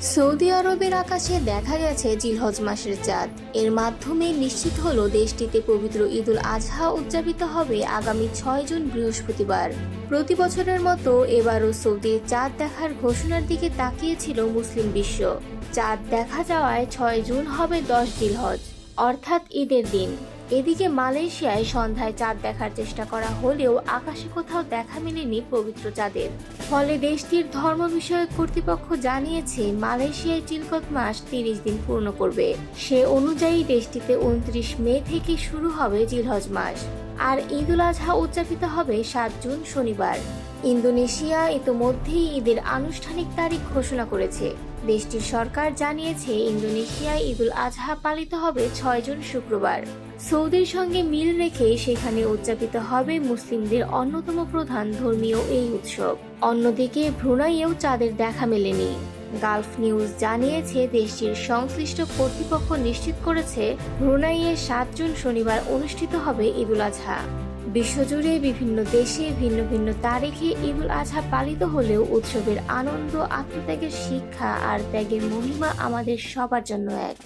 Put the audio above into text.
Saudi আরবের আকাশে দেখা গেছে জিলহজ মাসের চাঁদ। এর মাধ্যমে নিশ্চিত হলো দেশটিতে পবিত্র ঈদুল আজহা উদযাপিত হবে আগামী 6 জুন বৃহস্পতিবার। প্রতি বছরের মতো এবারও সৌদির চাঁদ দেখার ঘোষণার দিকে তাকিয়েছিল মুসলিম বিশ্ব। চাঁদ দেখা যাওয়ায় 6 জুন হবে 10 জিলহজ, অর্থাৎ ঈদের দিন। এদিকে মালয়েশিয়ায় সন্ধ্যায় চাঁদ দেখার চেষ্টা করা হলেও আকাশে কোথাও দেখা মেলেনি পবিত্র চাঁদের। ফলে দেশটির ধর্ম বিষয়ক কর্তৃপক্ষ জানিয়েছে মালয়েশিয়ায় চিলকত মাস 30 দিন পূর্ণ করবে। সে অনুযায়ী দেশটিতে 29 মে থেকে শুরু হবে জিলহজ মাস, আর ঈদুল আজহা উদযাপিত হবে 7 জুন শনিবার। ইন্দোনেশিয়া ইতোমধ্যেই ঈদের আনুষ্ঠানিক তারিখ ঘোষণা করেছে। দেশটির সরকার জানিয়েছে ইন্দোনেশিয়ায় ঈদুল আজহা পালিত হবে 6 জুন শুক্রবার। সৌদির সঙ্গে মিল রেখে সেখানে উদযাপিত হবে মুসলিমদের অন্যতম প্রধান ধর্মীয় এই উৎসব। অন্যদিকে ব্রুনাইয়েও চাঁদের দেখা মেলেনি। গালফ নিউজ জানিয়েছে দেশটির সংশ্লিষ্ট কর্তৃপক্ষ নিশ্চিত করেছে ব্রুনাইয়ে 7 জুন শনিবার অনুষ্ঠিত হবে ঈদুল আজহা। বিশ্বজুড়ে বিভিন্ন দেশে ভিন্ন ভিন্ন তারিখে ঈদুল আজহা পালিত হলেও উৎসবের আনন্দ, আত্মত্যাগের শিক্ষা আর ত্যাগের মহিমা আমাদের সবার জন্য এক।